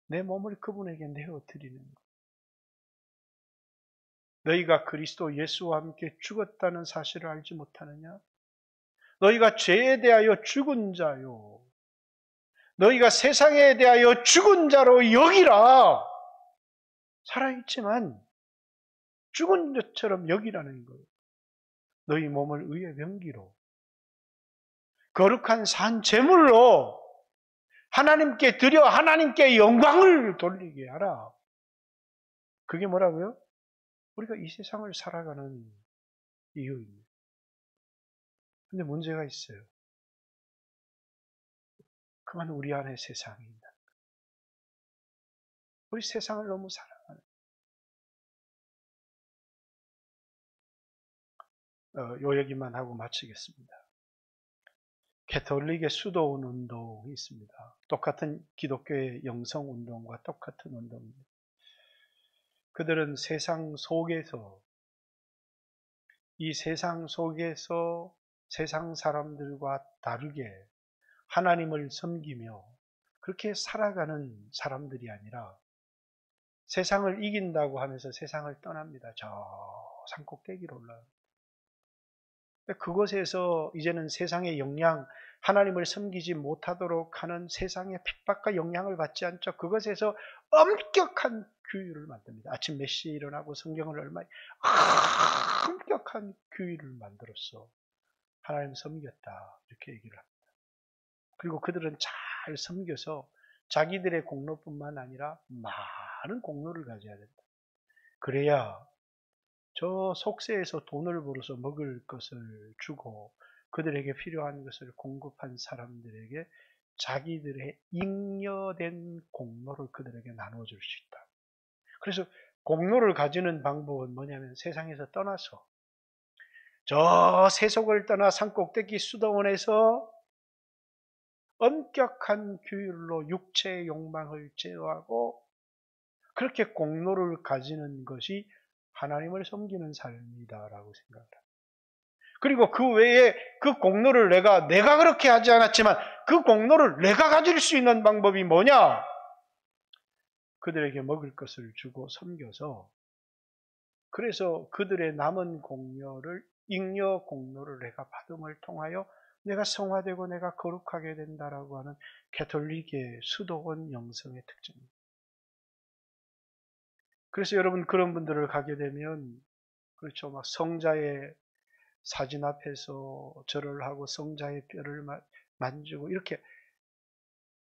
내 몸을 그분에게 내어드리는 것. 너희가 그리스도 예수와 함께 죽었다는 사실을 알지 못하느냐? 너희가 죄에 대하여 죽은 자요. 너희가 세상에 대하여 죽은 자로 여기라. 살아있지만 죽은 것처럼 여기라는 거예요. 너희 몸을 의의 병기로 거룩한 산 제물로 하나님께 드려 하나님께 영광을 돌리게 하라. 그게 뭐라고요? 우리가 이 세상을 살아가는 이유입니다. 근데 문제가 있어요. 그만 우리 안에 세상이 있다. 우리 세상을 너무 사랑하는. 요 얘기만 하고 마치겠습니다. 캐톨릭의 수도원 운동이 있습니다. 똑같은 기독교의 영성운동과 똑같은 운동입니다. 그들은 세상 속에서 이 세상 속에서 세상 사람들과 다르게 하나님을 섬기며 그렇게 살아가는 사람들이 아니라 세상을 이긴다고 하면서 세상을 떠납니다. 저 산꼭대기로 올라갑니다. 그곳에서 이제는 세상의 영향, 하나님을 섬기지 못하도록 하는 세상의 핍박과 영향을 받지 않죠. 그것에서 엄격한 규율을 만듭니다. 아침 몇 시에 일어나고 성경을 얼마나 엄격한 규율을 만들어서 하나님 섬겼다 이렇게 얘기를 합니다. 그리고 그들은 잘 섬겨서 자기들의 공로뿐만 아니라 많은 공로를 가져야 된다. 그래야 저 속세에서 돈을 벌어서 먹을 것을 주고 그들에게 필요한 것을 공급한 사람들에게 자기들의 잉여된 공로를 그들에게 나눠줄 수 있다. 그래서 공로를 가지는 방법은 뭐냐면 세상에서 떠나서 저 세속을 떠나 산꼭대기 수도원에서 엄격한 규율로 육체의 욕망을 제어하고 그렇게 공로를 가지는 것이 하나님을 섬기는 삶이다라고 생각합니다. 그리고 그 외에 그 공로를 내가 그렇게 하지 않았지만 그 공로를 내가 가질 수 있는 방법이 뭐냐? 그들에게 먹을 것을 주고 섬겨서 그래서 그들의 남은 공로를 잉여 공로를 내가 받음을 통하여 내가 성화되고 내가 거룩하게 된다라고 하는 캐톨릭의 수도원 영성의 특징입니다. 그래서 여러분 그런 분들을 가게 되면 그렇죠. 막 성자의 사진 앞에서 절을 하고 성자의 뼈를 만지고 이렇게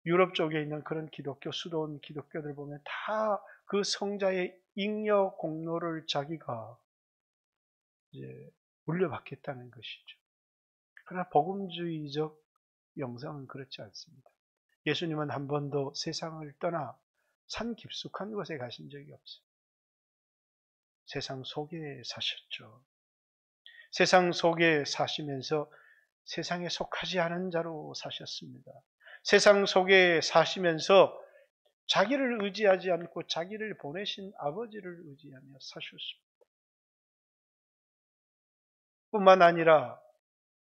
유럽 쪽에 있는 그런 기독교, 수도원 기독교들 보면 다 그 성자의 잉여 공로를 자기가 이제 물려받겠다는 것이죠. 그러나 복음주의적 영상은 그렇지 않습니다. 예수님은 한 번도 세상을 떠나 산 깊숙한 곳에 가신 적이 없어요. 세상 속에 사셨죠. 세상 속에 사시면서 세상에 속하지 않은 자로 사셨습니다. 세상 속에 사시면서 자기를 의지하지 않고 자기를 보내신 아버지를 의지하며 사셨습니다. 뿐만 아니라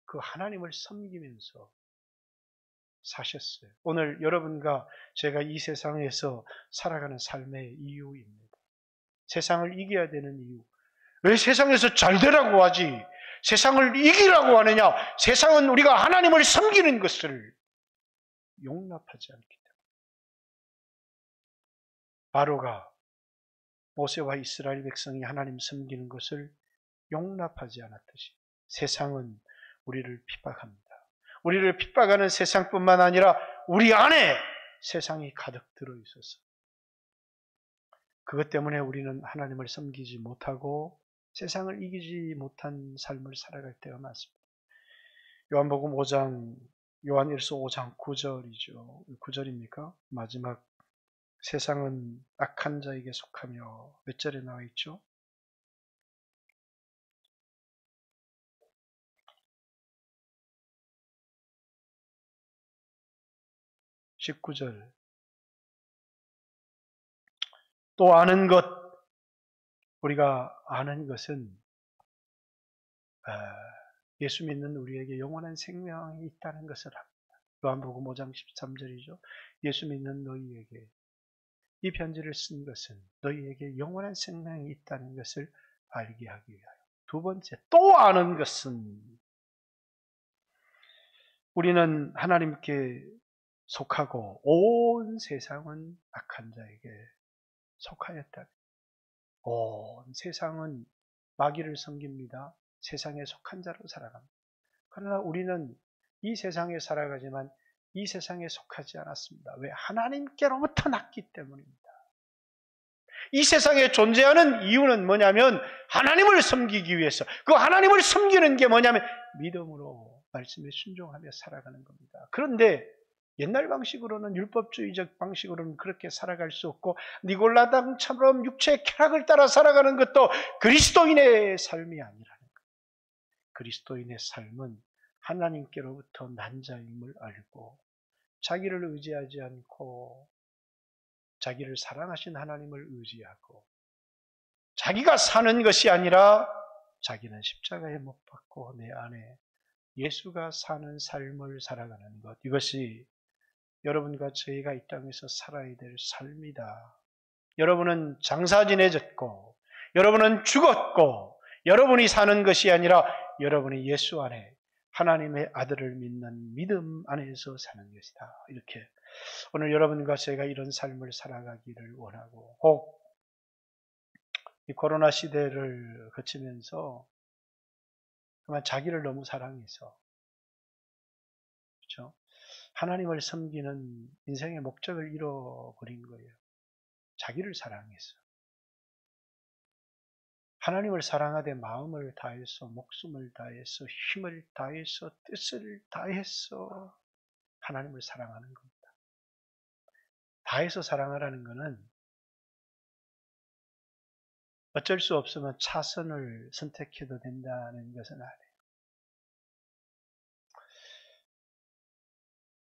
그 하나님을 섬기면서 사셨어요. 오늘 여러분과 제가 이 세상에서 살아가는 삶의 이유입니다. 세상을 이겨야 되는 이유. 왜 세상에서 잘 되라고 하지? 세상을 이기라고 하느냐? 세상은 우리가 하나님을 섬기는 것을 용납하지 않기 때문에. 바로가 모세와 이스라엘 백성이 하나님 섬기는 것을 용납하지 않았듯이 세상은 우리를 핍박합니다. 우리를 핍박하는 세상뿐만 아니라 우리 안에 세상이 가득 들어있어서 그것 때문에 우리는 하나님을 섬기지 못하고 세상을 이기지 못한 삶을 살아갈 때가 많습니다. 요한복음 5장, 요한일서 5장 9절이죠. 9절입니까? 마지막 세상은 악한 자에게 속하며 몇 절에 나와 있죠? 19절. 또 아는 것, 우리가 아는 것은 예수 믿는 우리에게 영원한 생명이 있다는 것을 압니다. 요한복음 5장 13절이죠. 예수 믿는 너희에게 이 편지를 쓴 것은 너희에게 영원한 생명이 있다는 것을 알게 하기 위하여. 두 번째, 또 아는 것은 우리는 하나님께 속하고 온 세상은 악한 자에게 속하였다. 온 세상은 마귀를 섬깁니다. 세상에 속한 자로 살아갑니다. 그러나 우리는 이 세상에 살아가지만 이 세상에 속하지 않았습니다. 왜? 하나님께로부터 났기 때문입니다. 이 세상에 존재하는 이유는 뭐냐면 하나님을 섬기기 위해서, 그 하나님을 섬기는 게 뭐냐면 믿음으로 말씀에 순종하며 살아가는 겁니다. 그런데 옛날 방식으로는, 율법주의적 방식으로는 그렇게 살아갈 수 없고 니골라당처럼 육체의 쾌락을 따라 살아가는 것도 그리스도인의 삶이 아니라는 거예요. 그리스도인의 삶은 하나님께로부터 난 자임을 알고 자기를 의지하지 않고 자기를 사랑하신 하나님을 의지하고 자기가 사는 것이 아니라 자기는 십자가에 못 박고 내 안에 예수가 사는 삶을 살아가는 것, 이것이 여러분과 저희가 이 땅에서 살아야 될 삶이다. 여러분은 장사 지내졌고 여러분은 죽었고 여러분이 사는 것이 아니라 여러분이 예수 안에 하나님의 아들을 믿는 믿음 안에서 사는 것이다. 이렇게 오늘 여러분과 제가 이런 삶을 살아가기를 원하고, 혹 이 코로나 시대를 거치면서 정말 자기를 너무 사랑해서, 그렇죠? 하나님을 섬기는 인생의 목적을 잃어버린 거예요. 자기를 사랑해서. 하나님을 사랑하되 마음을 다해서, 목숨을 다해서, 힘을 다해서, 뜻을 다해서 하나님을 사랑하는 겁니다. 다해서 사랑하라는 것은 어쩔 수 없으면 차선을 선택해도 된다는 것은 아니에요.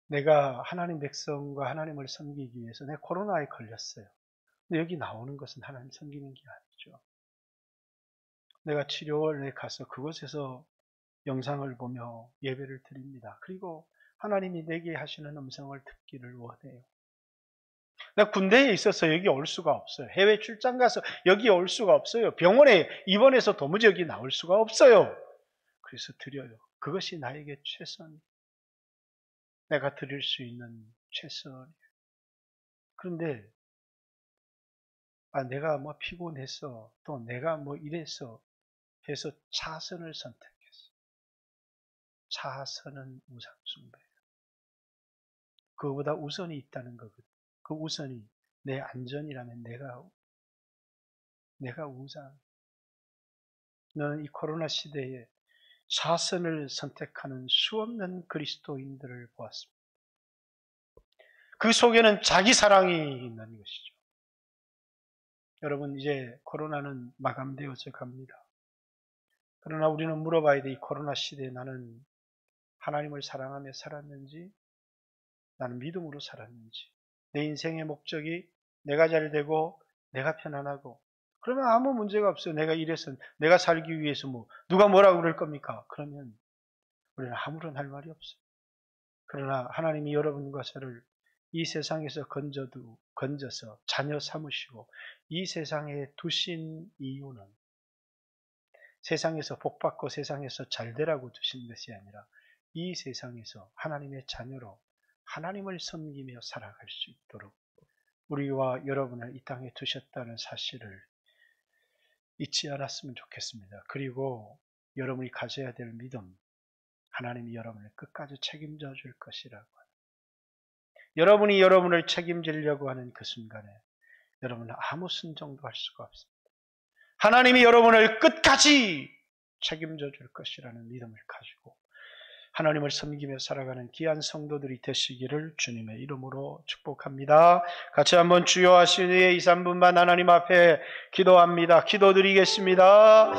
내가 하나님 백성과 하나님을 섬기기 위해서 내가 코로나에 걸렸어요. 근데 여기 나오는 것은 하나님 섬기는 게 아니죠. 내가 치료원에 가서 그곳에서 영상을 보며 예배를 드립니다. 그리고 하나님이 내게 하시는 음성을 듣기를 원해요. 내가 군대에 있어서 여기 올 수가 없어요. 해외 출장 가서 여기 올 수가 없어요. 병원에 입원해서 도무지 여기 나올 수가 없어요. 그래서 드려요. 그것이 나에게 최선, 내가 드릴 수 있는 최선이에요. 그런데 내가 뭐 피곤해서 또 내가 뭐 이래서 해서 자선을 선택했어. 자선은 우상숭배예요. 그거보다 우선이 있다는 거거든. 그 우선이 내 안전이라면 내가 우상. 너는 이 코로나 시대에 자선을 선택하는 수없는 그리스도인들을 보았습니다. 그 속에는 자기 사랑이 있는 것이죠. 여러분, 이제 코로나는 마감되어져 갑니다. 그러나 우리는 물어봐야 돼. 이 코로나 시대에 나는 하나님을 사랑하며 살았는지, 나는 믿음으로 살았는지, 내 인생의 목적이 내가 잘 되고 내가 편안하고, 그러면 아무 문제가 없어요. 내가 이래서 내가 살기 위해서 누가 뭐라고 그럴 겁니까? 그러면 우리는 아무런 할 말이 없어요. 그러나 하나님이 여러분과 저를 이 세상에서 건져서 자녀 삼으시고 이 세상에 두신 이유는 세상에서 복받고 세상에서 잘되라고 두신 것이 아니라 이 세상에서 하나님의 자녀로 하나님을 섬기며 살아갈 수 있도록 우리와 여러분을 이 땅에 두셨다는 사실을 잊지 않았으면 좋겠습니다. 그리고 여러분이 가져야 될 믿음, 하나님이 여러분을 끝까지 책임져 줄 것이라고. 여러분이 여러분을 책임지려고 하는 그 순간에 여러분은 아무 순종도 할 수가 없습니다. 하나님이 여러분을 끝까지 책임져 줄 것이라는 믿음을 가지고 하나님을 섬기며 살아가는 귀한 성도들이 되시기를 주님의 이름으로 축복합니다. 같이 한번 주여 하신 후에 2, 3분만 하나님 앞에 기도합니다. 기도드리겠습니다.